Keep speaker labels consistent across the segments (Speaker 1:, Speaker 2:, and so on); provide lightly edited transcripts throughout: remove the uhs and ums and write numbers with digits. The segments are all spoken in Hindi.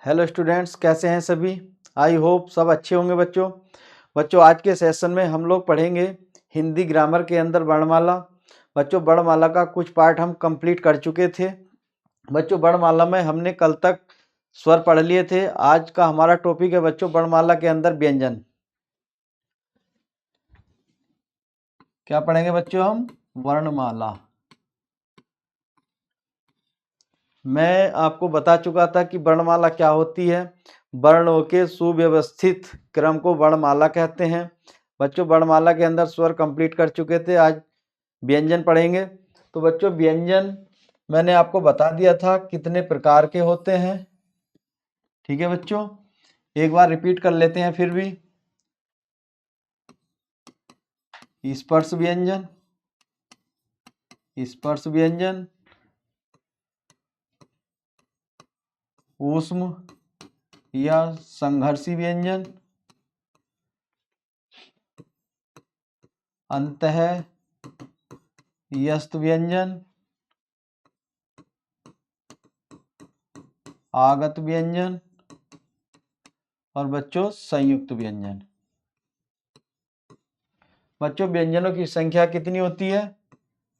Speaker 1: हेलो स्टूडेंट्स, कैसे हैं सभी। आई होप सब अच्छे होंगे बच्चों आज के सेशन में हम लोग पढ़ेंगे हिंदी ग्रामर के अंदर वर्णमाला। बच्चों वर्णमाला का कुछ पार्ट हम कंप्लीट कर चुके थे। बच्चों वर्णमाला में हमने कल तक स्वर पढ़ लिए थे। आज का हमारा टॉपिक है बच्चों वर्णमाला के अंदर व्यंजन। क्या पढ़ेंगे बच्चों हम? वर्णमाला। मैं आपको बता चुका था कि वर्णमाला क्या होती है। वर्णों के सुव्यवस्थित क्रम को वर्णमाला कहते हैं। बच्चों वर्णमाला के अंदर स्वर कंप्लीट कर चुके थे, आज व्यंजन पढ़ेंगे। तो बच्चों व्यंजन मैंने आपको बता दिया था कितने प्रकार के होते हैं। ठीक है बच्चों, एक बार रिपीट कर लेते हैं फिर भी। स्पर्श व्यंजन, स्पर्श व्यंजन, ऊष्म या संघर्षी व्यंजन, अंतः यस्त व्यंजन, आगत व्यंजन और बच्चों संयुक्त व्यंजन। बच्चों व्यंजनों की संख्या कितनी होती है?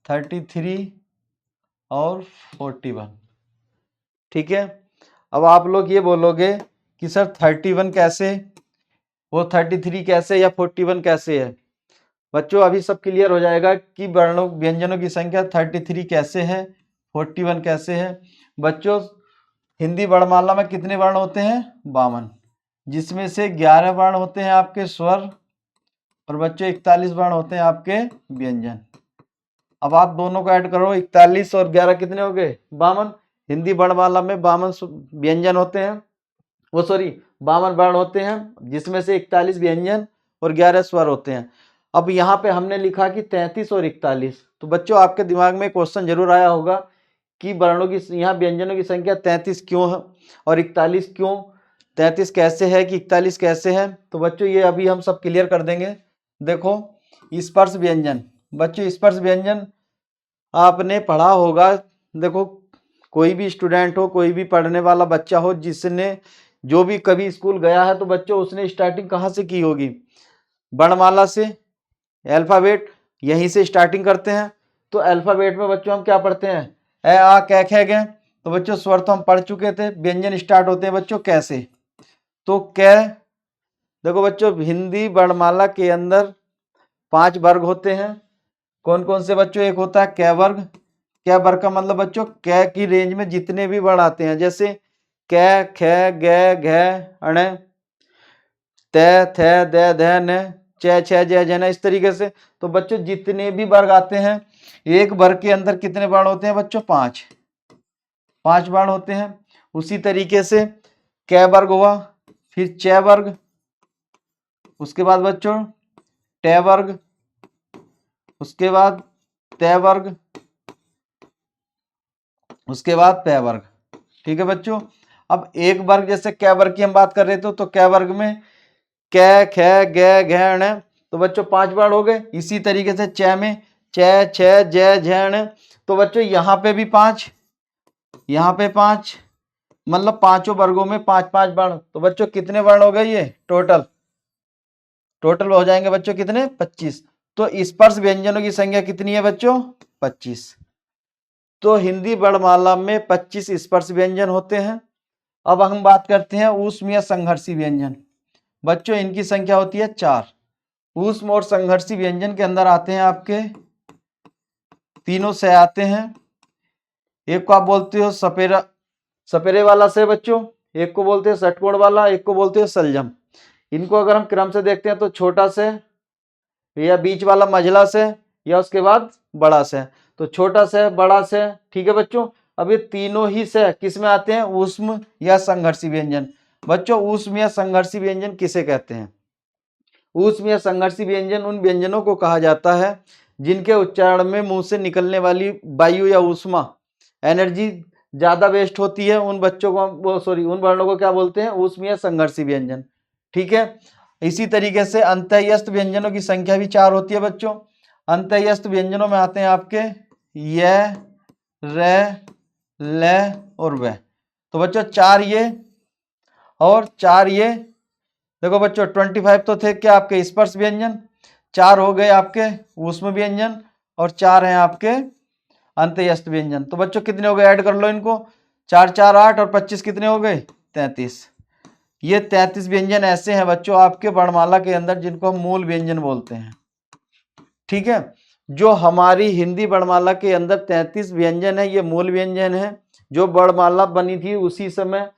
Speaker 1: 33 और 41। ठीक है, अब आप लोग ये बोलोगे कि सर 31 कैसे, वो 33 कैसे या 41 कैसे है। बच्चों अभी सब क्लियर हो जाएगा कि वर्णों व्यंजनों की संख्या 33 कैसे है, 41 कैसे है। बच्चों हिंदी वर्णमाला में कितने वर्ण होते हैं? 52, जिसमें से 11 वर्ण होते हैं आपके स्वर और बच्चों 41 वर्ण होते हैं आपके व्यंजन। अब आप दोनों को ऐड करो, 41 और 11 कितने हो गए? 52। हिंदी वर्णमाला में 52 व्यंजन होते हैं, वो सॉरी 52 वर्ण होते हैं, जिसमें से 41 व्यंजन और 11 स्वर होते हैं। अब यहाँ पे हमने लिखा कि 33 और 41, तो बच्चों आपके दिमाग में क्वेश्चन जरूर आया होगा कि वर्णों की यहाँ व्यंजनों की संख्या 33 क्यों है और 41 क्यों, 33 कैसे है कि 41 कैसे है। तो बच्चों ये अभी हम सब क्लियर कर देंगे। देखो स्पर्श व्यंजन, बच्चों स्पर्श व्यंजन आपने पढ़ा होगा। देखो कोई भी स्टूडेंट हो, कोई भी पढ़ने वाला बच्चा हो, जिसने जो भी कभी स्कूल गया है, तो बच्चों उसने स्टार्टिंग कहाँ से की होगी? वर्णमाला से, अल्फाबेट यहीं से स्टार्टिंग करते हैं। तो अल्फाबेट में बच्चों हम क्या पढ़ते हैं? ए आ कै खे गे। तो बच्चों स्वर तो हम पढ़ चुके थे। व्यंजन स्टार्ट होते हैं बच्चों कैसे? तो कै, देखो बच्चों हिंदी वर्णमाला के अंदर 5 वर्ग होते हैं। कौन कौन से बच्चों? एक होता है कै वर्ग। कै वर्ग का मतलब बच्चों कै की रेंज में जितने भी वर्ण आते हैं, जैसे कै खे गे घे अण तै थे दे ध न च छ ज झ न, इस तरीके से। तो बच्चों जितने भी वर्ग आते हैं, एक वर्ग के अंदर कितने वर्ण होते हैं बच्चों? 5 वर्ण होते हैं। उसी तरीके से कै वर्ग हुआ, फिर च वर्ग, उसके बाद बच्चों टे वर्ग, उसके बाद तै वर्ग, उसके बाद पै वर्ग। ठीक है बच्चों, अब एक वर्ग जैसे कै वर्ग की हम बात कर रहे थे, तो कै वर्ग में कै खे गे घे ण, तो बच्चों 5 वर्ण हो गए। इसी तरीके से च में च छ ज झ ण, तो बच्चों यहाँ पे भी 5, यहाँ पे 5, मतलब पांचों वर्गों में 5-5 वर्ण। तो बच्चों कितने वर्ण हो गए? ये टोटल हो जाएंगे बच्चों कितने? 25। तो स्पर्श व्यंजनों की संख्या कितनी है बच्चों? 25। तो हिंदी वर्णमाला में 25 स्पर्श व्यंजन होते हैं। अब हम बात करते हैं ऊष्म या संघर्षी व्यंजन। बच्चों इनकी संख्या होती है 4। ऊष्म और संघर्षी व्यंजन के अंदर आते हैं आपके तीनों से आते हैं। एक को आप बोलते हो सपेरा, सपेरे वाला से बच्चों, एक को बोलते हैं षटकोण वाला, एक को बोलते हैं सलजम। इनको अगर हम क्रम से देखते हैं तो छोटा से या बीच वाला मझला से या उसके बाद बड़ा से। तो छोटा से, बड़ा से। ठीक है बच्चों, अब ये तीनों ही से किस में आते हैं? ऊष्म या संघर्षी व्यंजन। बच्चों ऊष्म या संघर्षी व्यंजन किसे कहते हैं? ऊष्म या संघर्षी व्यंजन उन व्यंजनों को कहा जाता है जिनके उच्चारण में मुंह से निकलने वाली वायु या ऊष्मा एनर्जी ज्यादा वेस्ट होती है। उन बच्चों को उन वर्णों को क्या बोलते हैं? ऊष्म या संघर्षी व्यंजन। ठीक है, इसी तरीके से अंतःयस्त व्यंजनों की संख्या भी 4 होती है बच्चों। अंतःयस्त व्यंजनों में आते हैं आपके य, र, ल और व। तो बच्चों 4 ये और 4 ये, देखो बच्चों 25 तो थे क्या आपके स्पर्श व्यंजन, 4 हो गए आपके ऊष्म व्यंजन और 4 हैं आपके अंत्यस्थ व्यंजन। तो बच्चों कितने हो गए, ऐड कर लो इनको, 4 4 8 और 25 कितने हो गए 33। ये 33 व्यंजन ऐसे हैं बच्चों आपके वर्णमाला के अंदर जिनको हम मूल व्यंजन बोलते हैं। ठीक है, जो हमारी हिंदी वर्णमाला के अंदर 33 व्यंजन है ये मूल व्यंजन है। जो वर्णमाला बनी थी उसी समय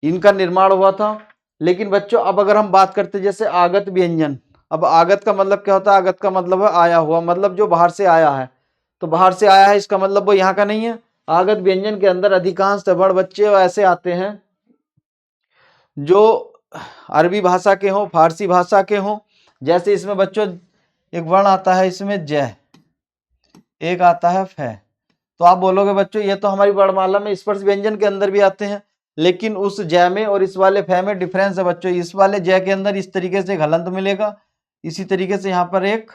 Speaker 1: इनका निर्माण हुआ था। लेकिन बच्चों अब अगर हम बात करते जैसे आगत व्यंजन, अब आगत का मतलब क्या होता है, आगत का मतलब है आया हुआ, मतलब जो बाहर से आया है। तो बाहर से आया है इसका मतलब वो यहाँ का नहीं है। आगत व्यंजन के अंदर अधिकांश बड़ बच्चे ऐसे आते हैं जो अरबी भाषा के हों, फारसी भाषा के हों। जैसे इसमें बच्चों एक वर्ण आता है इसमें जय, एक आता है फै। तो आप बोलोगे बच्चों ये तो हमारी वर्णमाला में स्पर्श व्यंजन के अंदर भी आते हैं, लेकिन उस जय में और इस वाले फै में डिफरेंस है बच्चों। इस वाले जय के अंदर इस तरीके से एक हलंत मिलेगा, इसी तरीके से यहाँ पर एक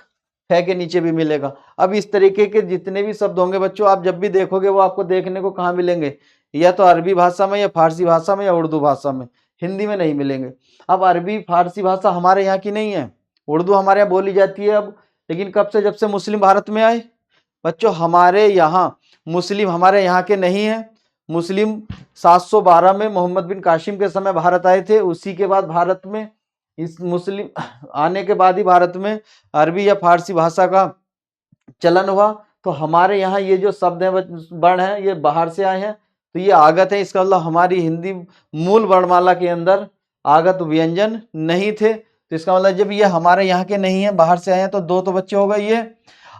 Speaker 1: फै के नीचे भी मिलेगा। अब इस तरीके के जितने भी शब्द होंगे बच्चों आप जब भी देखोगे वो आपको देखने को कहाँ मिलेंगे, या तो अरबी भाषा में या फारसी भाषा में या उर्दू भाषा में, हिंदी में नहीं मिलेंगे। अब अरबी फारसी भाषा हमारे यहाँ की नहीं है, उर्दू हमारे यहाँ बोली जाती है अब, लेकिन कब से, जब से मुस्लिम भारत में आए बच्चों। हमारे यहाँ मुस्लिम हमारे यहाँ के नहीं है। मुस्लिम 712 में मोहम्मद बिन कासिम के समय भारत आए थे, उसी के बाद भारत में इस मुस्लिम आने के बाद ही भारत में अरबी या फारसी भाषा का चलन हुआ। तो हमारे यहाँ ये जो शब्द हैं वर्ण हैं ये बाहर से आए हैं, तो ये आगत है। इसका मतलब हमारी हिंदी मूल वर्णमाला के अंदर आगत व्यंजन नहीं थे। तो इसका मतलब जब ये हमारे यहाँ के नहीं है, बाहर से आए हैं, तो 2 तो बच्चे हो गए ये।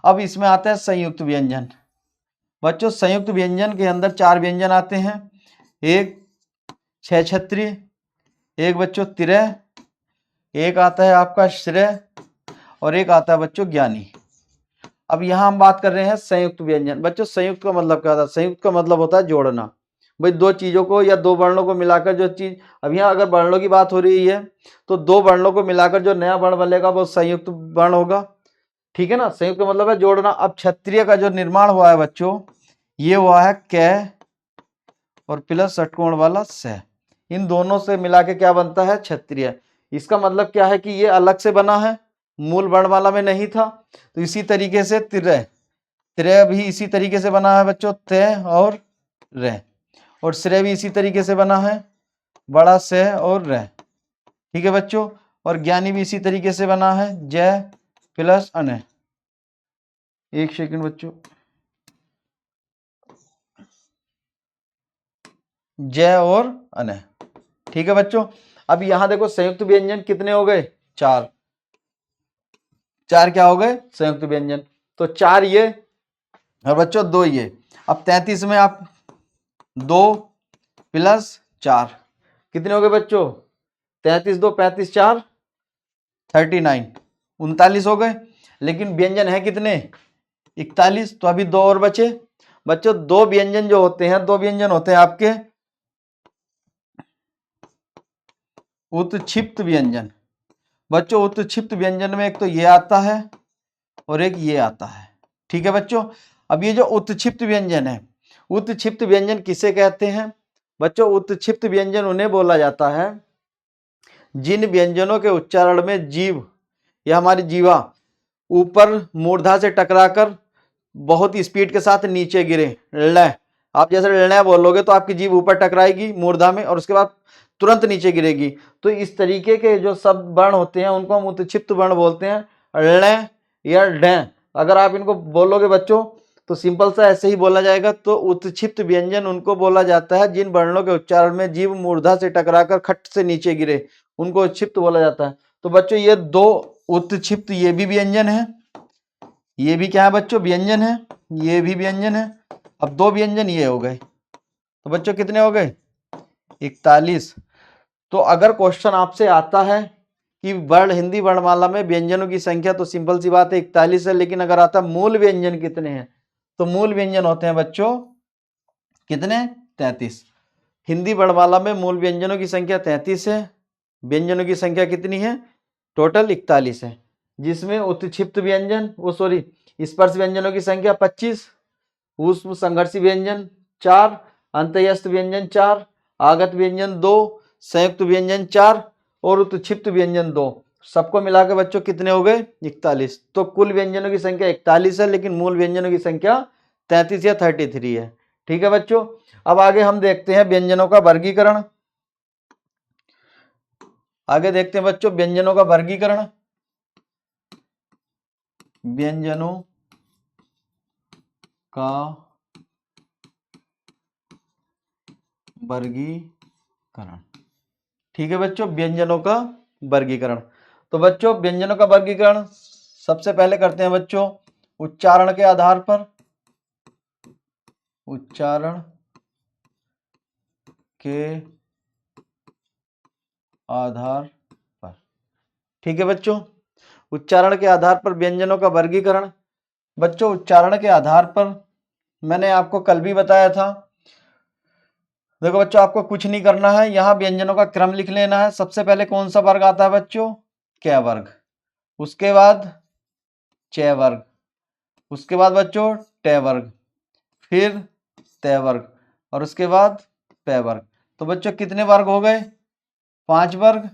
Speaker 1: अब इसमें आता है संयुक्त व्यंजन। बच्चों संयुक्त व्यंजन के अंदर 4 व्यंजन आते हैं, एक छह छत्री, एक बच्चों तिरय, एक आता है आपका श्रेय और एक आता है बच्चों ज्ञानी। अब यहाँ हम बात कर रहे हैं संयुक्त व्यंजन। बच्चों संयुक्त का मतलब क्या होता है, संयुक्त का मतलब होता है जोड़ना। भाई 2 चीजों को या 2 वर्णों को मिलाकर जो चीज, अब यहाँ अगर वर्णों की बात हो रही है तो 2 वर्णों को मिलाकर जो नया वर्ण बनेगा वो संयुक्त वर्ण होगा। ठीक है ना, संयुक्त का मतलब है जोड़ना। अब क्षत्रिय का जो निर्माण हुआ है बच्चों ये हुआ है कै और प्लस षटकोण वाला स, इन दोनों से मिला के क्या बनता है क्षत्रिय। इसका मतलब क्या है कि ये अलग से बना है, मूल वर्णमाला में नहीं था। तो इसी तरीके से तिरय, तिरय भी इसी तरीके से बना है बच्चों, तय और रे, और श्रेय भी इसी तरीके से बना है, बड़ा से और रे। ठीक है बच्चों, और ज्ञानी भी इसी तरीके से बना है, जय प्लस अनय। एक सेकंड बच्चों, जय और अनय। ठीक है बच्चों, अब यहां देखो संयुक्त व्यंजन कितने हो गए, 4 क्या हो गए संयुक्त व्यंजन। तो 4 ये और बच्चों 2 ये। अब 33 में आप 2 प्लस 4 कितने हो गए बच्चों, 33 2 35 4 39 39 हो गए। लेकिन व्यंजन है कितने 41, तो अभी 2 और बचे। बच्चों 2 व्यंजन जो होते हैं, 2 व्यंजन होते हैं आपके उत्क्षिप्त व्यंजन। बच्चों उत्क्षिप्त व्यंजन में एक तो ये आता है और एक ये आता है। ठीक है बच्चों, अब ये जो उत्क्षिप्त व्यंजन है, उत्क्षिप्त व्यंजन किसे कहते हैं बच्चों, उत्क्षिप्त व्यंजन उन्हें बोला जाता है जिन व्यंजनों के उच्चारण में जीव या हमारी जीवा ऊपर मूर्धा से टकराकर बहुत स्पीड के साथ नीचे गिरे। ल, आप जैसे ल बोलोगे तो आपकी जीभ ऊपर टकराएगी मूर्धा में और उसके बाद तुरंत नीचे गिरेगी। तो इस तरीके के जो शब्द वर्ण होते हैं उनको हम उत्क्षिप्त वर्ण बोलते हैं, ल या ड। अगर आप इनको बोलोगे बच्चों तो सिंपल सा ऐसे ही बोला जाएगा। तो उत्क्षिप्त व्यंजन उनको बोला जाता है जिन वर्णों के उच्चारण में जीभ मूर्धा से टकराकर खट से नीचे गिरे, उनको उत्क्षिप्त बोला जाता है। तो बच्चों ये 2 उत्क्षिप्त ये भी व्यंजन है, ये भी क्या है बच्चों व्यंजन है, ये भी व्यंजन है। अब 2 व्यंजन ये हो गए, तो बच्चों कितने हो गए 41। तो अगर क्वेश्चन आपसे आता है कि वर्ण हिंदी वर्णमाला में व्यंजनों की संख्या, तो सिंपल सी बात है 41 है। लेकिन अगर आता मूल व्यंजन कितने हैं, तो मूल व्यंजन होते हैं बच्चों कितने 33। हिंदी वर्णमाला में मूल व्यंजनों की संख्या 33 है, व्यंजनों की संख्या कितनी है टोटल 41 है, जिसमें उत्क्षिप्त व्यंजन स्पर्श व्यंजनों की संख्या 25, ऊष्म संघर्षी व्यंजन 4, अंतःस्थ व्यंजन 4, आगत व्यंजन 2, संयुक्त व्यंजन 4 और उत्क्षिप्त व्यंजन 2, सबको मिला के बच्चों कितने हो गए? 41। तो कुल व्यंजनों की संख्या 41 है, लेकिन मूल व्यंजनों की संख्या 33 या 33 है। ठीक है बच्चों, अब आगे हम देखते हैं व्यंजनों का वर्गीकरण। आगे देखते हैं बच्चों व्यंजनों का वर्गीकरण। व्यंजनों का वर्गीकरण। ठीक है बच्चों, व्यंजनों का वर्गीकरण। तो बच्चों व्यंजनों का वर्गीकरण सबसे पहले करते हैं बच्चों उच्चारण के आधार पर। उच्चारण के आधार पर। ठीक है बच्चों, उच्चारण के आधार पर व्यंजनों का वर्गीकरण। बच्चों उच्चारण के आधार पर मैंने आपको कल भी बताया था। देखो बच्चों, आपको कुछ नहीं करना है, यहाँ व्यंजनों का क्रम लिख लेना है। सबसे पहले कौन सा वर्ग आता है बच्चों? क वर्ग, उसके बाद च वर्ग, उसके बाद बच्चों ट वर्ग, फिर त वर्ग, और उसके बाद प वर्ग। तो बच्चों कितने वर्ग हो गए? 5 वर्ग।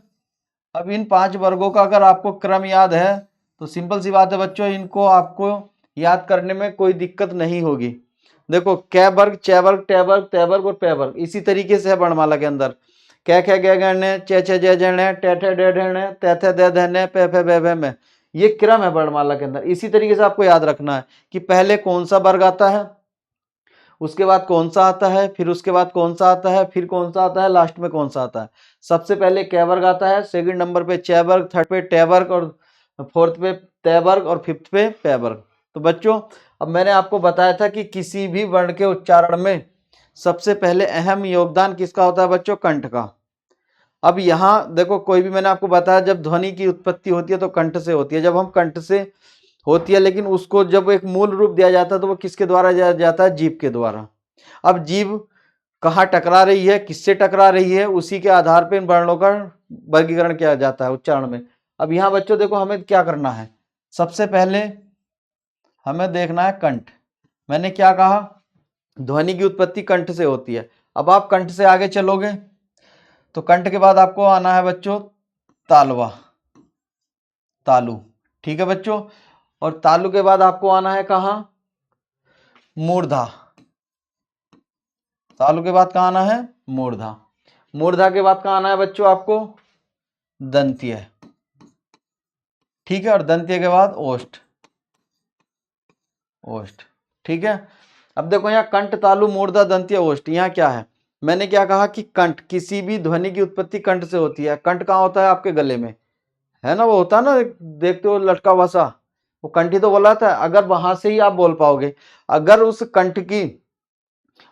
Speaker 1: अब इन 5 वर्गों का अगर आपको क्रम याद है तो सिंपल सी बात है बच्चों, इनको आपको याद करने में कोई दिक्कत नहीं होगी। देखो क वर्ग, च वर्ग, ट वर्ग, त वर्ग और प वर्ग, इसी तरीके से है वर्णमाला के अंदर। क ख ग घ ण, च छ ज झ ण, ट ठ ड ढ ण, त थ द ध न, प फ ब भ म। ये क्रम है वर्णमाला के अंदर। इसी तरीके से आपको याद रखना है कि पहले कौन सा वर्ग आता है, उसके बाद कौन सा आता है, फिर उसके बाद कौन सा आता है, फिर कौन सा आता है, लास्ट में कौन सा आता है। सबसे पहले क वर्ग आता है, सेकंड नंबर पे च वर्ग, थर्ड पे ट वर्ग, और फोर्थ पे त वर्ग, और फिफ्थ पे प वर्ग। तो बच्चों अब मैंने आपको बताया था कि किसी भी वर्ण के उच्चारण में सबसे पहले अहम योगदान किसका होता है बच्चों? कंठ का। अब यहाँ देखो, कोई भी मैंने आपको बताया जब ध्वनि की उत्पत्ति होती है तो कंठ से होती है। जब हम कंठ से होती है, लेकिन उसको जब एक मूल रूप दिया जाता है तो वो किसके द्वारा दिया जाता है? जीभ के द्वारा। अब जीभ कहाँ टकरा रही है, किससे टकरा रही है, उसी के आधार पर इन वर्णों का वर्गीकरण किया जाता है उच्चारण में। अब यहाँ बच्चों देखो, हमें क्या करना है, सबसे पहले हमें देखना है कंठ। मैंने क्या कहा? ध्वनि की उत्पत्ति कंठ से होती है। अब आप कंठ से आगे चलोगे तो कंठ के बाद आपको आना है बच्चों तालवा, तालु। ठीक है बच्चों, और तालु के बाद आपको आना है कहाँ? मूर्धा। तालु के बाद कहाँ आना है? मूर्धा। मूर्धा के बाद कहाँ आना है बच्चों आपको? दंत्य। ठीक है, और दंत्य के बाद ओष्ठ। ओष्ठ। ठीक है, अब देखो यहाँ कंठ, तालु, मूर्धा, दंत्य, ओष्ठ, यहाँ क्या है? मैंने क्या कहा कि कंठ, किसी भी ध्वनि की उत्पत्ति कंठ से होती है। कंठ कहाँ होता है? आपके गले में है ना, वो होता है ना, देखते हो लटका हुआ सा, वो कंठ ही तो बोला था। अगर वहां से ही आप बोल पाओगे, अगर उस कंठ की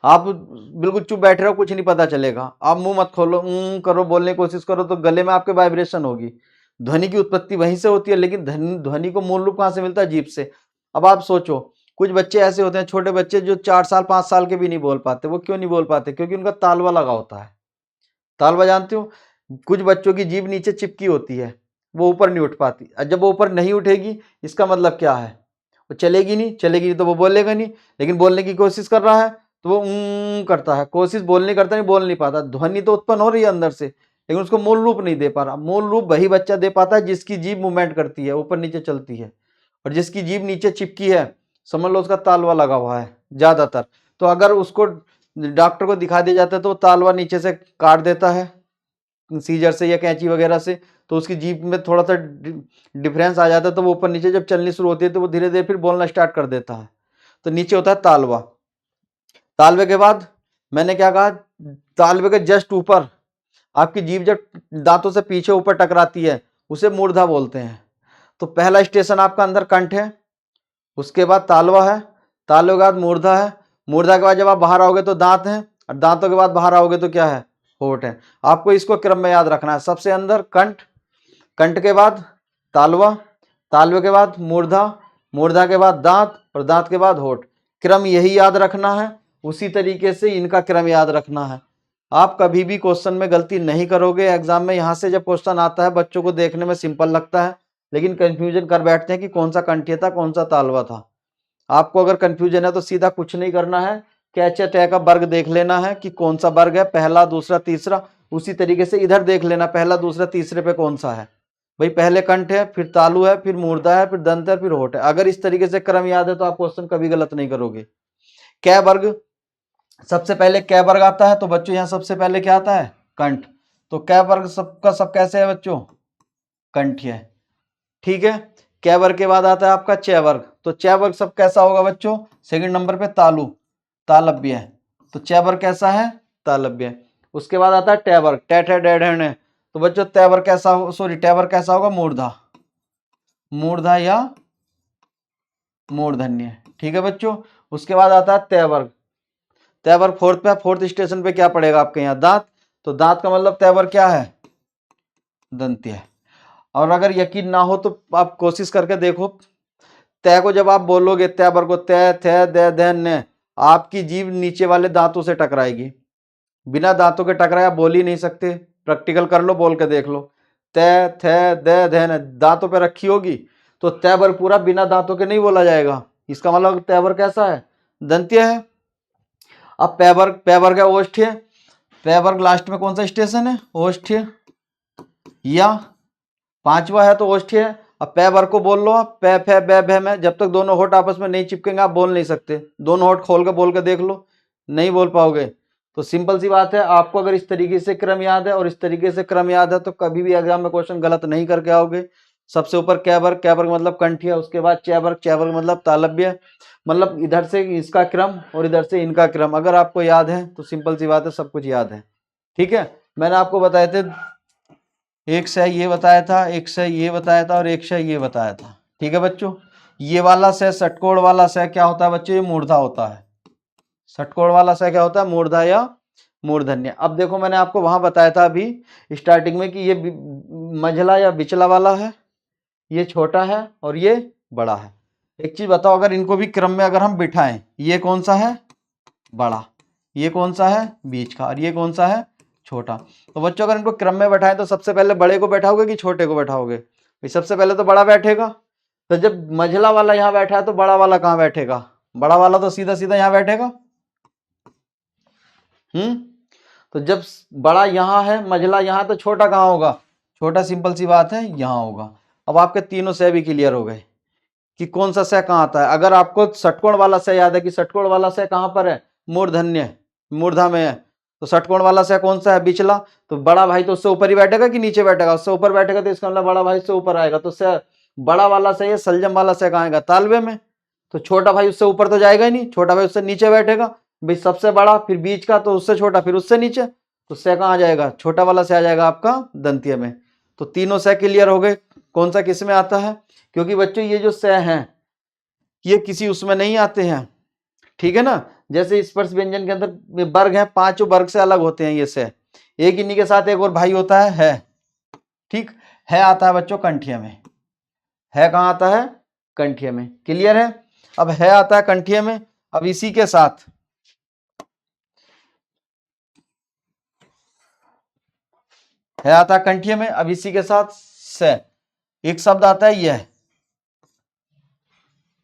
Speaker 1: आप बिल्कुल चुप बैठे रहो, कुछ नहीं पता चलेगा, आप मुंह मत खोलो, करो, बोलने की कोशिश करो, तो गले में आपके वाइब्रेशन होगी। ध्वनि की उत्पत्ति वहीं से होती है, लेकिन ध्वनि को मूल रूप कहाँ से मिलता है? जीभ से। अब आप सोचो, कुछ बच्चे ऐसे होते हैं, छोटे बच्चे जो 4 साल 5 साल के भी नहीं बोल पाते। वो क्यों नहीं बोल पाते? क्योंकि उनका तालवा लगा होता है। तालवा जानते हो? कुछ बच्चों की जीभ नीचे चिपकी होती है, वो ऊपर नहीं उठ पाती। और जब वो ऊपर नहीं उठेगी, इसका मतलब क्या है? वो चलेगी नहीं, चलेगी नहीं तो वो बोलेगा नहीं। लेकिन बोलने की कोशिश कर रहा है तो वो करता है, कोशिश बोलने करता नहीं, बोल नहीं पाता। ध्वनि तो उत्पन्न हो रही है अंदर से, लेकिन उसको मूल रूप नहीं दे पा रहा। मूल रूप वही बच्चा दे पाता है जिसकी जीभ मूवमेंट करती है, ऊपर नीचे चलती है। और जिसकी जीभ नीचे चिपकी है, समझ लो उसका तालवा लगा हुआ है ज्यादातर। तो अगर उसको डॉक्टर को दिखा दिया जाता है तो तालवा नीचे से काट देता है सीजर से या कैंची वगैरह से, तो उसकी जीभ में थोड़ा सा डिफरेंस आ जाता है। तो वो ऊपर नीचे जब चलनी शुरू होती है तो वो धीरे धीरे फिर बोलना स्टार्ट कर देता है। तो नीचे होता है तालवा। तालवे के बाद मैंने क्या कहा? तालवे के जस्ट ऊपर आपकी जीभ जब दांतों से पीछे ऊपर टकराती है उसे मूर्धा बोलते हैं। तो पहला स्टेशन आपका अंदर कंठ है, उसके बाद तालवा है, तालवे के बाद मूर्धा है, मूर्धा के बाद जब आप बाहर आओगे तो दांत है, और दांतों के बाद बाहर आओगे तो क्या है? होठ है। आपको इसको क्रम में याद रखना है। सबसे अंदर कंठ, कंठ के बाद तालवा, तालवे के बाद मूर्धा, मूर्धा के बाद दांत, और दांत के बाद होठ। क्रम यही याद रखना है, उसी तरीके से इनका क्रम याद रखना है। आप कभी भी क्वेश्चन में गलती नहीं करोगे। एग्जाम में यहाँ से जब क्वेश्चन आता है बच्चों को देखने में सिंपल लगता है, लेकिन कंफ्यूजन कर बैठते हैं कि कौन सा कंठीय था, कौन सा तालवा था। आपको अगर कंफ्यूजन है तो सीधा कुछ नहीं करना है, कैच टे का वर्ग देख लेना है कि कौन सा वर्ग है, पहला, दूसरा, तीसरा, उसी तरीके से इधर देख लेना, पहला दूसरा तीसरे पे कौन सा है भाई। पहले कंठ है, फिर तालु है, फिर मूर्धा है, फिर दंत है, फिर होठ है। अगर इस तरीके से क्रम याद है तो आप क्वेश्चन कभी गलत नहीं करोगे। कै वर्ग, सबसे पहले कै वर्ग आता है, तो बच्चों यहाँ सबसे पहले क्या आता है? कंठ। तो कै वर्ग सबका सब कैसे है बच्चों? कंठीय है। ठीक है, कै वर्ग के बाद आता है आपका चै वर्ग। तो चै वर्ग सब कैसा होगा बच्चों? सेकंड नंबर पे तालु, तालव्य है। तो चै वर्ग कैसा है? तालव्य है। उसके बाद आता है टै वर्ग, टे ठे डे ढे ने। तो बच्चों तै वर्ग कैसा हो, सॉरी टै वर्ग कैसा होगा? मूर्धा, मूर्धा या मूर्धन्य। ठीक है बच्चों। उसके बाद आता है तै वर्ग। तै वर्ग फोर्थ पे, फोर्थ स्टेशन पे क्या पड़ेगा आपके यहाँ? दांत। तो दांत का मतलब तै वर्ग क्या है? दंत्य है। और अगर यकीन ना हो तो आप कोशिश करके देखो, तै को जब आप बोलोगे तै वर्ग को, तै थे दे दे ने, आपकी जीभ नीचे वाले दांतों से टकराएगी। बिना दांतों के टकराए आप बोल ही नहीं सकते। प्रैक्टिकल कर लो, बोल के देख लो। तै थे दे दे ने दांतों पे रखी होगी तो तै वर्ग पूरा बिना दांतों के नहीं बोला जाएगा। इसका मतलब तै वर्ग कैसा है? दंत्य है। अब पै वर्ग, पै वर्ग है ओष्ठ्य। पै वर्ग लास्ट में कौन सा स्टेशन है? ओष्ठ्य या पांचवा है तो ओष्ठ्य है। अब पै वर्ग को बोल लो आप, पै फै बै भै में, जब तक दोनों होठ आपस में नहीं चिपकेंगे आप बोल नहीं सकते। दोनों होठ खोल के बोल के देख लो, नहीं बोल पाओगे। तो सिंपल सी बात है, आपको अगर इस तरीके से क्रम याद है और इस तरीके से क्रम याद है तो कभी भी एग्जाम में क्वेश्चन गलत नहीं करके आओगे। सबसे ऊपर कै वर्ग, कै वर्ग मतलब कंठीय, उसके बाद चै वर्ग, चै वर्ग मतलब तालव्य, मतलब इधर से इसका क्रम और इधर से इनका क्रम अगर आपको याद है तो सिंपल सी बात है, सब कुछ याद है। ठीक है, मैंने आपको बताए थे, एक से ये बताया था, एक से ये बताया था और एक से ये बताया था। ठीक है बच्चों, ये वाला से षटकोण वाला से क्या होता है बच्चों? ये मूर्धा होता है। षटकोण वाला से क्या होता है? मूर्धा या मूर्धन्य। अब देखो मैंने आपको वहां बताया था अभी स्टार्टिंग में कि ये मझला या बिचला वाला है, ये छोटा है और ये बड़ा है। एक चीज बताओ, अगर इनको भी क्रम में अगर हम बिठाएं, ये कौन सा है? बड़ा, ये कौन सा है? बीच का, और ये कौन सा है? छोटा। तो बच्चों अगर इनको क्रम में बैठाएं तो सबसे पहले बड़े को बैठाओगे कि छोटे को बैठाओगे? भाई सबसे पहले तो बड़ा बैठेगा। तो जब मझला वाला यहाँ बैठा है तो बड़ा वाला कहाँ बैठेगा? बड़ा वाला तो सीधा सीधा यहाँ बैठेगा। तो जब बड़ा यहाँ है, मझला यहाँ, तो छोटा कहाँ होगा? छोटा सिंपल सी बात है यहाँ होगा। अब आपके तीनों से भी क्लियर हो गए कि कौन सा से कहाँ आता है। अगर आपको षटकोण वाला से याद है कि षटकोण वाला से कहाँ पर है? मूर्धन्य, मूर्धा में है। तो षटकोण वाला से कौन सा है? बिचला। तो बड़ा भाई तो उससे ऊपर ही बैठेगा कि नीचे बैठेगा? उससे ऊपर बैठेगा, तो इसका मतलब बड़ा भाई से ऊपर आएगा। तो से बड़ा वाला से ये सलजम वाला से कहाँ आएगा? तालवे में। तो छोटा भाई उससे ऊपर तो जाएगा ही नहीं, छोटा भाई उससे नीचे बैठेगा। भाई सबसे बड़ा, फिर बीच का, तो उससे छोटा, फिर उससे नीचे, तो से कहाँ आ जाएगा? छोटा वाला से आ जाएगा आपका दंत्य में। तो तीनों से क्लियर हो गए कौन सा किस में आता है। क्योंकि बच्चों ये जो से हैं ये किसी उसमें नहीं आते हैं। ठीक है ना, जैसे स्पर्श व्यंजन के अंदर वर्ग है, पांचों वर्ग से अलग होते हैं ये से। एक इन्हीं के साथ एक और भाई होता है। ठीक है, आता है बच्चों कंठीय में। है कहाँ आता है? कंठीय में। क्लियर है? अब है आता है कंठीय में। अब इसी के साथ है आता है कंठीय में। अब इसी के साथ से एक शब्द आता है यह।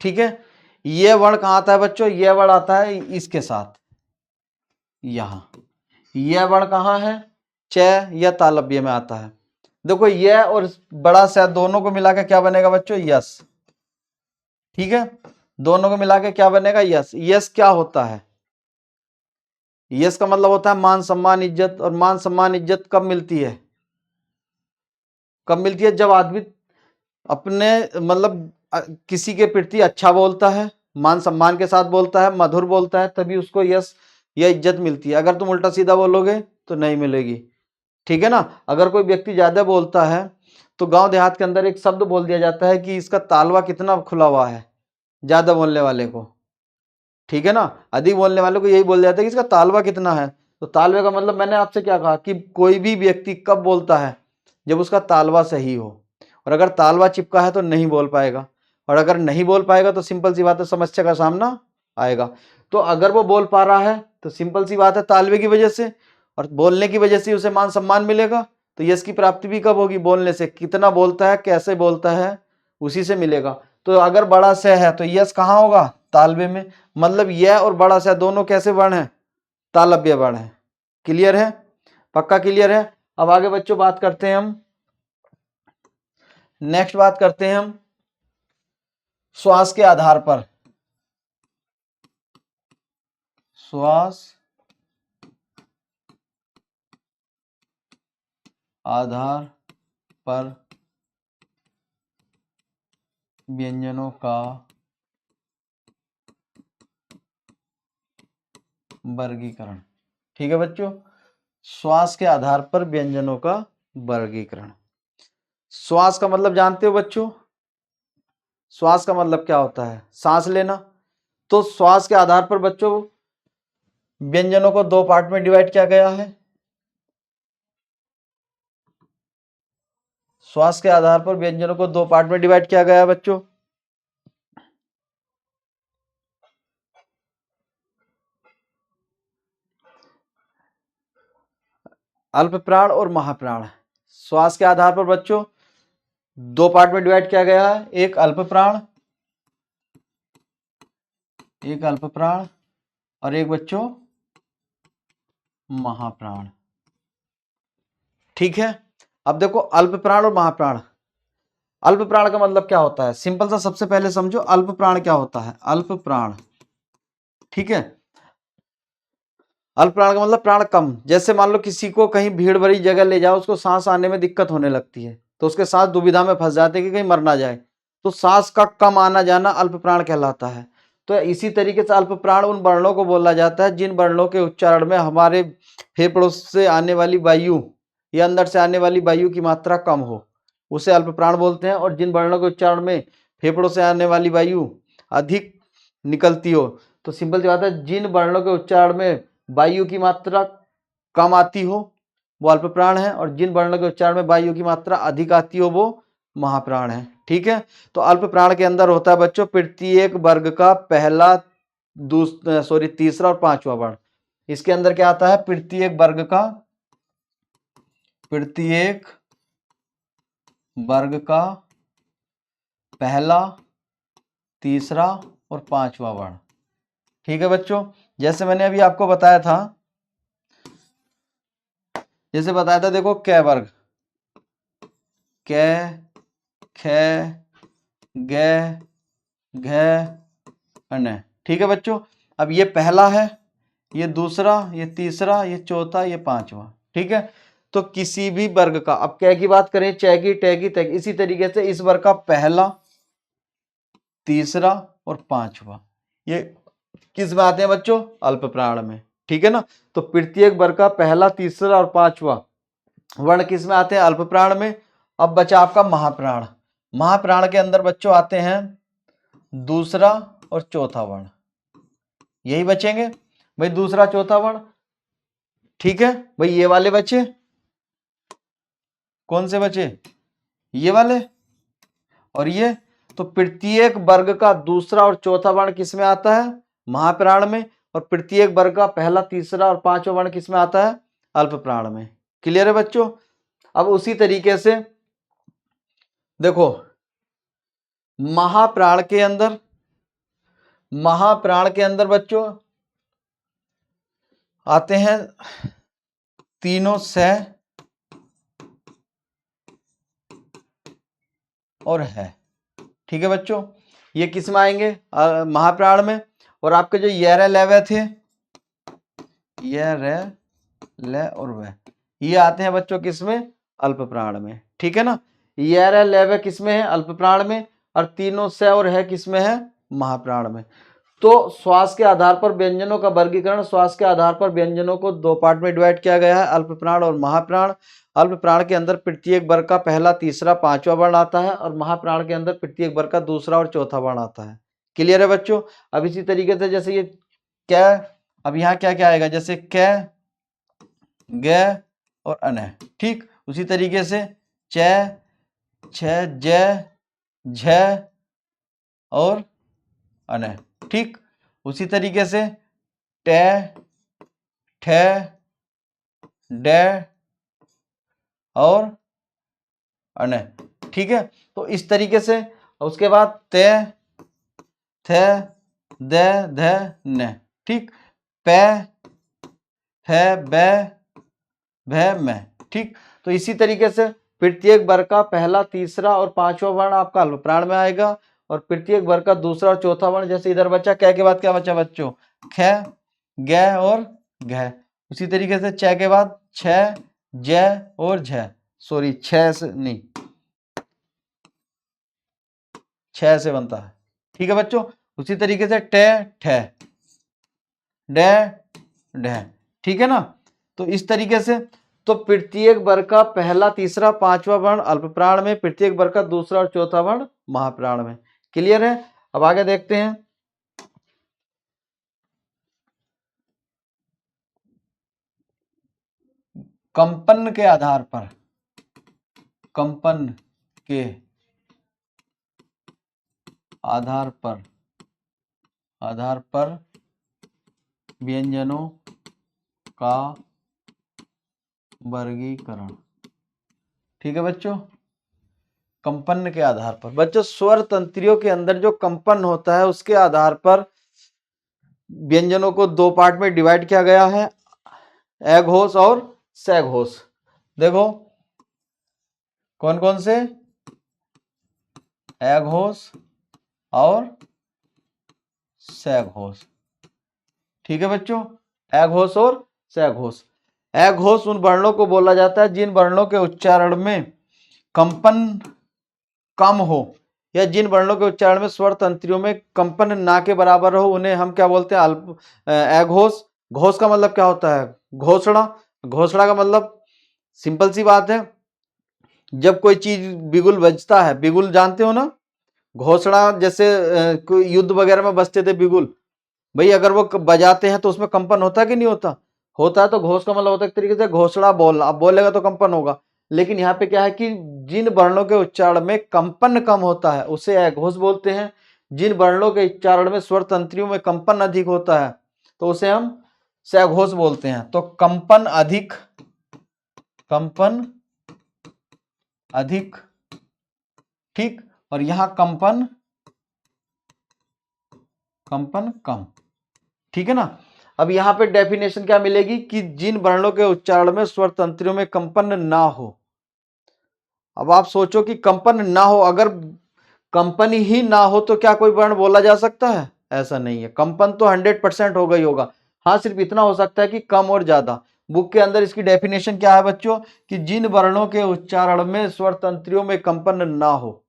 Speaker 1: ठीक है, ये वर्ण कहाँ आता है बच्चों? यह वर्ण आता है इसके साथ यहां। यह वर्ण कहाँ है? च या तालव्य में आता है। देखो यह और बड़ा सा दोनों को मिला के क्या बनेगा बच्चों? यस। ठीक है, दोनों को मिला के क्या बनेगा? यस। यस क्या होता है? यस का मतलब होता है मान सम्मान इज्जत। और मान सम्मान इज्जत कब मिलती है? कब मिलती है? जब आदमी अपने मतलब किसी के प्रति अच्छा बोलता है, मान सम्मान के साथ बोलता है, मधुर बोलता है, तभी उसको यश या इज्जत मिलती है। अगर तुम उल्टा सीधा बोलोगे तो नहीं मिलेगी। ठीक है ना, अगर कोई व्यक्ति ज्यादा बोलता है तो गांव देहात के अंदर एक शब्द बोल दिया जाता है कि इसका तालवा कितना खुला हुआ है, ज्यादा बोलने वाले को। ठीक है ना, अधिक बोलने वाले को यही बोल जाता है कि इसका तालवा कितना है। तो तालवे का मतलब मैंने आपसे क्या कहा कि कोई भी व्यक्ति कब बोलता है? जब उसका तालवा सही हो। और अगर तालवा चिपका है तो नहीं बोल पाएगा, और अगर नहीं बोल पाएगा तो सिंपल सी बात है समस्या का सामना आएगा। तो अगर वो बोल पा रहा है तो सिंपल सी बात है तालवे की वजह से, और बोलने की वजह से उसे मान सम्मान मिलेगा। तो यश की प्राप्ति भी कब होगी? बोलने से। कितना बोलता है, कैसे बोलता है, उसी से मिलेगा। तो अगर बड़ा से है तो यश कहाँ होगा? तालवे में। मतलब यह और बड़ा से दोनों कैसे वर्ण है? तालव्य वर्ण है। क्लियर है? पक्का क्लियर है। अब आगे बच्चों बात करते हैं हम, नेक्स्ट बात करते हैं हम श्वास के आधार पर, श्वास आधार पर व्यंजनों का वर्गीकरण। ठीक है बच्चों, श्वास के आधार पर व्यंजनों का वर्गीकरण। श्वास का मतलब जानते हो बच्चों, श्वास का मतलब क्या होता है? सांस लेना। तो श्वास के आधार पर बच्चों व्यंजनों को दो पार्ट में डिवाइड किया गया है। श्वास के आधार पर व्यंजनों को दो पार्ट में डिवाइड किया गया है बच्चों। अल्प प्राण और महाप्राण। श्वास के आधार पर बच्चों दो पार्ट में डिवाइड किया गया है, एक अल्प प्राण, एक अल्प प्राण और एक बच्चों महाप्राण। ठीक है, अब देखो अल्प प्राण और महाप्राण। अल्प प्राण का मतलब क्या होता है? सिंपल सा सबसे पहले समझो अल्प प्राण क्या होता है। अल्प प्राण, ठीक है, अल्प प्राण का मतलब प्राण कम। जैसे मान लो किसी को कहीं भीड़ भरी जगह ले जाओ, उसको सांस आने में दिक्कत होने लगती है, तो उसके सांस दुविधा में फंस जाते हैं कि कहीं मर ना जाए, तो सांस का कम आना जाना अल्प प्राण कहलाता है। तो इसी तरीके से अल्प प्राण उन वर्णों को बोला जाता है जिन वर्णों के उच्चारण में हमारे फेफड़ों से आने वाली वायु या अंदर से आने वाली वायु की मात्रा कम हो, उसे अल्प प्राण बोलते हैं। और जिन वर्णों के उच्चारण में फेफड़ों से आने वाली वायु अधिक निकलती हो, तो सिंपल सी बात है, जिन वर्णों के उच्चारण में वायु की मात्रा कम आती हो वो अल्प प्राण है, और जिन वर्णों के उच्चारण में वायु की मात्रा अधिक आती हो वो महाप्राण है। ठीक है, तो अल्प प्राण के अंदर होता है बच्चों प्रत्येक वर्ग का पहला, तीसरा और पांचवा वर्ण। इसके अंदर क्या आता है? प्रत्येक वर्ग का पहला, तीसरा और पांचवा वर्ण। ठीक है बच्चों, जैसे मैंने अभी आपको बताया था, देखो कै वर्ग, कै, खे, गे, घे, अने। ठीक है बच्चों, अब ये पहला है, ये दूसरा, ये तीसरा, ये चौथा, ये पांचवा। ठीक है, तो किसी भी वर्ग का, अब कै की बात करें, चै की, टै की, तै की, इसी तरीके से इस वर्ग का पहला, तीसरा और पांचवा ये किस में आते हैं बच्चों? अल्प प्राण में। ठीक है ना, तो प्रत्येक वर्ग का पहला, तीसरा और पांचवा वर्ण किस में आते हैं? अल्प प्राण में। अब बचा आपका महाप्राण। महाप्राण के अंदर बच्चों आते हैं दूसरा और चौथा वर्ण, यही बचेंगे भाई, दूसरा चौथा वर्ण। ठीक है भाई, ये वाले बचे, कौन से बचे? ये वाले और ये। तो प्रत्येक वर्ग का दूसरा और चौथा वर्ण किस में आता है? महाप्राण में। और प्रत्येक वर्ग का पहला, तीसरा और पांचवा वर्ण किस में आता है? अल्प प्राण में। क्लियर है बच्चों? अब उसी तरीके से देखो महाप्राण के अंदर बच्चों आते हैं तीनों सह और है। ठीक है बच्चों, ये किस में आएंगे? महाप्राण में। और आपके जो ये रे ले वे थे, ये रे ले और वे, ये आते हैं बच्चों किस में? अल्प प्राण में। ठीक है ना, ये रे ले वे किस में है? अल्प प्राण में। और तीनों से और है किस में है? महाप्राण में। तो श्वास के आधार पर व्यंजनों का वर्गीकरण, श्वास के आधार पर व्यंजनों को दो पार्ट में डिवाइड किया गया है, अल्प प्राण और महाप्राण। अल्प प्राण के अंदर प्रत्येक वर्ग का पहला, तीसरा, पांचवा वर्ण आता है, और महाप्राण के अंदर प्रत्येक वर्ग का दूसरा और चौथा वर्ण आता है। क्लियर है बच्चों? अब इसी तरीके से जैसे ये क्या, अब यहाँ क्या क्या आएगा? जैसे कै, गे और अने। ठीक, उसी तरीके से च, छ, ज, झ और अने। ठीक, उसी तरीके से टे, ठे, डे और अने। ठीक है, तो इस तरीके से। उसके बाद ते, थे, दे, धे, ने। ठीक, पे, फे, बे, वह मैं। ठीक, तो इसी तरीके से प्रत्येक वर्ग का पहला, तीसरा और पांचवा वर्ण आपका अल्पप्राण में आएगा, और प्रत्येक वर्ग का दूसरा और चौथा वर्ण, जैसे इधर बच्चा कै के बाद क्या बच्चा बच्चों, ख, ग और घ। उसी तरीके से च के बाद छ, ज और झ, सॉरी छह से नहीं, छह से बनता है। ठीक है बच्चों, उसी तरीके से ट, ठ, ड, ढ। ठीक है ना। तो इस तरीके से तो प्रत्येक वर्ग का पहला, तीसरा, पांचवा वर्ण अल्पप्राण में, प्रत्येक वर्ग का दूसरा और चौथा वर्ण महाप्राण में। क्लियर है। अब आगे देखते हैं। कंपन के आधार पर, कंपन के आधार पर व्यंजनों का वर्गीकरण। ठीक है बच्चों, कंपन के आधार पर। बच्चों स्वर तंत्रियों के अंदर जो कंपन होता है उसके आधार पर व्यंजनों को दो पार्ट में डिवाइड किया गया है, अघोष और सघोष। देखो कौन कौन से, अघोष और सघोष। ठीक है बच्चों, अघोष और सघोष। अघोष उन वर्णों को बोला जाता है जिन वर्णों के उच्चारण में कंपन कम हो, या जिन वर्णों के उच्चारण में स्वर तंत्रियों में कंपन ना के बराबर हो, उन्हें हम क्या बोलते हैं, अघोष। घोष का मतलब क्या होता है, घोषणा। घोषणा का मतलब सिंपल सी बात है, जब कोई चीज बिगुल बजता है, बिगुल जानते हो ना, घोषणा जैसे कोई युद्ध वगैरह में बजते थे बिगुल, भाई अगर वो बजाते हैं तो उसमें कंपन होता है कि नहीं होता, होता है। तो घोष का मतलब होता है एक तरीके से घोषणा बोलना, अब बोलेगा तो कंपन होगा। लेकिन यहाँ पे क्या है कि जिन वर्णों के उच्चारण में कंपन कम होता है उसे अघोष बोलते हैं, जिन वर्णों के उच्चारण में स्वर तंत्रियों में कंपन अधिक होता है तो उसे हम सघोष बोलते हैं। तो कंपन अधिक, कंपन अधिक, ठीक, और यहां कंपन, कंपन कम। ठीक है ना। अब यहां पे डेफिनेशन क्या मिलेगी कि जिन वर्णों के उच्चारण में स्वर तंत्रियों में कंपन ना हो। अब आप सोचो कि कंपन ना हो, अगर कंपन ही ना हो तो क्या कोई वर्ण बोला जा सकता है, ऐसा नहीं है। कंपन तो 100% होगा ही होगा। हाँ, सिर्फ इतना हो सकता है कि कम और ज्यादा। बुक के अंदर इसकी डेफिनेशन क्या है बच्चों, कि जिन वर्णों के उच्चारण में स्वर तंत्रियों में कंपन ना हो।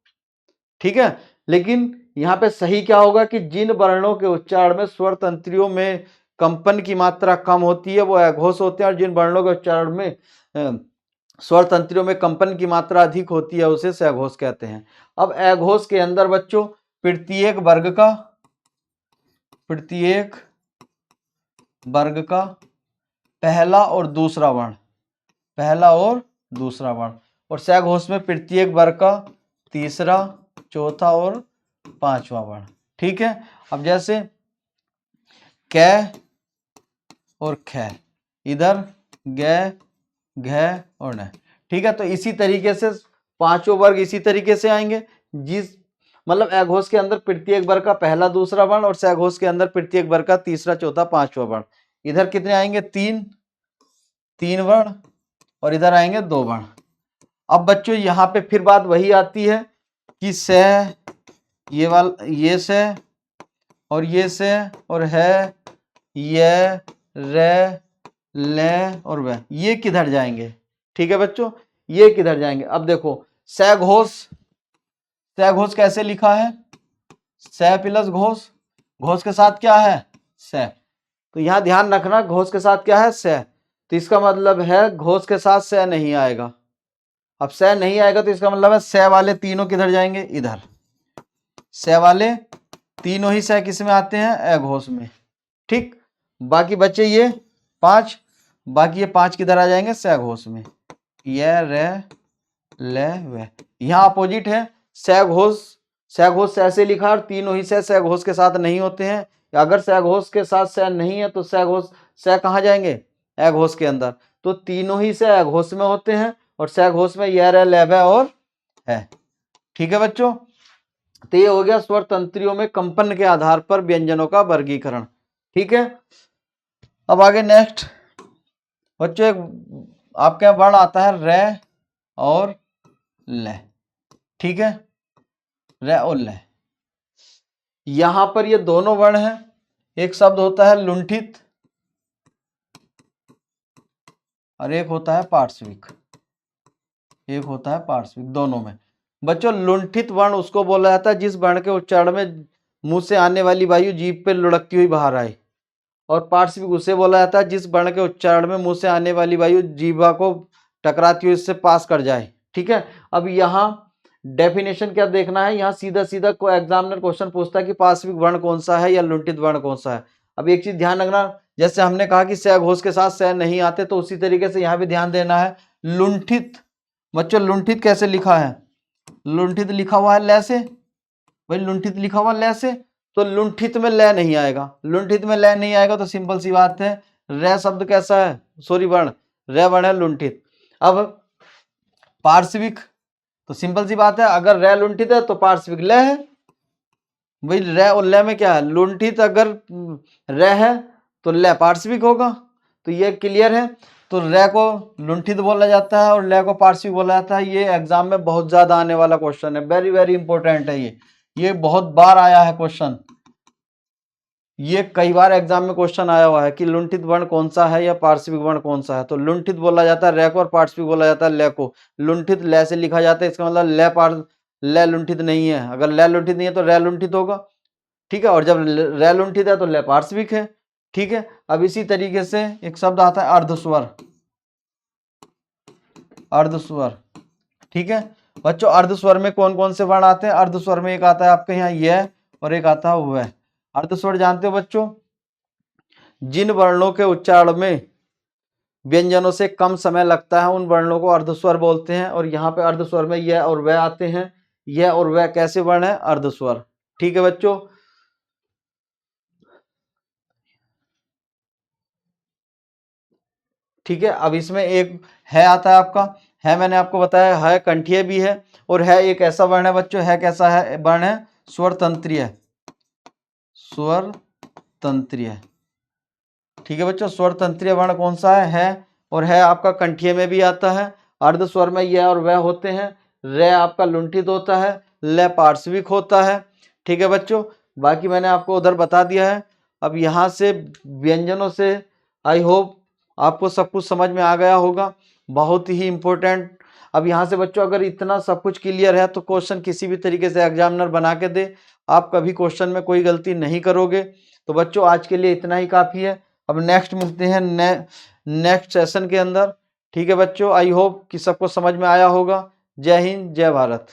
Speaker 1: ठीक है, लेकिन यहाँ पे सही क्या होगा कि जिन वर्णों के उच्चारण में स्वर तंत्रियों में कंपन की मात्रा कम होती है वो अघोष होते हैं, और जिन वर्णों के उच्चारण में स्वर तंत्रियों में कंपन की मात्रा अधिक होती है उसे सघोष कहते हैं। अब अघोष के अंदर बच्चों प्रत्येक वर्ग का पहला और दूसरा वर्ण, पहला और दूसरा वर्ण, और सघोष में प्रत्येक वर्ग का तीसरा, चौथा और पांचवा वर्ण। ठीक है। अब जैसे क और ख, इधर ग, घ और न। ठीक है, तो इसी तरीके से पांचों वर्ग इसी तरीके से आएंगे, जिस मतलब अघोष के अंदर प्रत्येक वर्ग का पहला, दूसरा वर्ण, और सघोष के अंदर प्रत्येक वर्ग का तीसरा, चौथा, पांचवा वर्ण। इधर कितने आएंगे, तीन वर्ण, और इधर आएंगे 2 वर्ण। अब बच्चों यहाँ पे फिर बात वही आती है कि से, ये से और ये से और है, ये, रे, ले और वह, ये किधर जाएंगे। ठीक है बच्चों, ये किधर जाएंगे। अब देखो सघोष, सघोष कैसे लिखा है, स प्लस घोष, घोष के साथ क्या है, स। तो यहां ध्यान रखना घोष के साथ क्या है, स। तो इसका मतलब है घोष के साथ स नहीं आएगा। अब स नहीं आएगा तो इसका मतलब है स वाले तीनों किधर जाएंगे, इधर। स वाले तीनों ही स किस में आते हैं, अघोष में। ठीक, बाकी बच्चे ये 5, बाकी ये 5 किधर आ जाएंगे, सघोष में। ये, रे, ले, वे। यहाँ अपोजिट है, सघोष, सघोष ऐसे लिखा और तीनों ही सघोष के साथ नहीं होते हैं। अगर सघोष के साथ स नहीं है तो सघोष, स कहाँ जाएंगे, अघोष के अंदर। तो तीनों ही से अघोष में होते हैं, और सघोष में यह, रे, ले, वे और है। ठीक है बच्चों, तो ये हो गया स्वर तंत्रियों में कंपन के आधार पर व्यंजनों का वर्गीकरण। ठीक है, अब आगे नेक्स्ट बच्चों एक आपके यहाँ वर्ण आता है रे और ले, ठीक है, रे और ले। यहां पर ये दोनों वर्ण हैं। एक शब्द होता है लुंठित और एक होता है पार्श्विक, एक होता है पार्श्विक, दोनों में। बच्चों लुंठित वर्ण उसको बोला जाता है जिस वर्ण के उच्चारण में मुंह से आने वाली वायु जीभ पे लुढ़कती हुई बाहर आए, और पार्श्विक उसे बोला जाता है जिस वर्ण के उच्चारण में मुंह से आने वाली वायु जीभा को टकराती हुई इससे पास कर जाए, ठीक है। अब यहाँ डेफिनेशन क्या देखना है, यहाँ सीधा सीधा को एग्जामिनर क्वेश्चन पूछता है कि पार्श्विक वर्ण कौन सा है या लुंठित वर्ण कौन सा है। अब एक चीज ध्यान रखना, जैसे हमने कहा कि स घोष के साथ स नहीं आते, तो उसी तरीके से यहाँ भी ध्यान देना है। लुंठित, बच्चों लुंठित कैसे लिखा है, लुंठित लिखा हुआ है ले से, भाई लुंठित लिखा हुआ ले से, तो लुंठित में ले नहीं आएगा, लुंठित में ले नहीं आएगा तो सिंपल सी बात है, रे शब्द कैसा है, सॉरी वर्ण, रे वर्ण है लुंठित। अब पार्श्विक, तो सिंपल सी बात है, अगर रे लुंठित है तो पार्श्विक ले है। भाई रे और ले में क्या है, लुंठित अगर रे है तो ले पार्श्विक होगा, तो ये क्लियर है। तो रे को लुंठित बोला जाता है और ले को पार्श्विक बोला जाता है। ये एग्जाम में बहुत ज्यादा आने वाला क्वेश्चन है, वेरी वेरी इंपॉर्टेंट है ये बहुत बार आया है क्वेश्चन, ये कई बार एग्जाम में क्वेश्चन आया हुआ है कि लुंठित वर्ण कौन सा है या पार्श्विक वर्ण कौन सा है। तो लुंठित बोला जाता है रे को और पार्श्विक बोला जाता है ले को। लुंठित ले से लिखा जाता है, इसका मतलब ले लुंठित नहीं है, अगर ले लुंठित नहीं है तो रे लुंठित होगा, ठीक है, और जब रे लुंठित है तो ले पार्श्विक है, ठीक है। अब इसी तरीके से एक शब्द आता है अर्धस्वर, अर्धस्वर, ठीक है बच्चों। अर्धस्वर में कौन कौन से वर्ण आते हैं, अर्धस्वर में एक आता है आपके यहाँ यह और एक आता है वह। अर्धस्वर जानते हो बच्चों, जिन वर्णों के उच्चारण में व्यंजनों से कम समय लगता है उन वर्णों को अर्धस्वर बोलते हैं। और यहाँ पे अर्धस्वर में यह और वह आते हैं। यह और वह कैसे वर्ण है, अर्धस्वर, ठीक है बच्चों। ठीक है, अब इसमें एक है आता है आपका, है मैंने आपको बताया है कंठीय भी है, और है एक ऐसा वर्ण है बच्चों, है कैसा है वर्ण है, स्वर तंत्रीय, स्वर तंत्रीय, ठीक है बच्चों। स्वर तंत्रीय वर्ण कौन सा है और है आपका कंठीय में भी आता है। अर्ध स्वर में यह और वह होते हैं, रे आपका लुंठित होता है, ले पार्श्विक होता है, ठीक है बच्चों। बाकी मैंने आपको उधर बता दिया है। अब यहाँ से व्यंजनों से आई होप आपको सब कुछ समझ में आ गया होगा, बहुत ही इंपॉर्टेंट। अब यहाँ से बच्चों अगर इतना सब कुछ क्लियर है तो क्वेश्चन किसी भी तरीके से एग्जामिनर बना के दे, आप कभी क्वेश्चन में कोई गलती नहीं करोगे। तो बच्चों आज के लिए इतना ही काफ़ी है। अब नेक्स्ट मिलते हैं नेक्स्ट सेशन के अंदर, ठीक है बच्चों। आई होप कि सबको समझ में आया होगा। जय हिंद, जय भारत।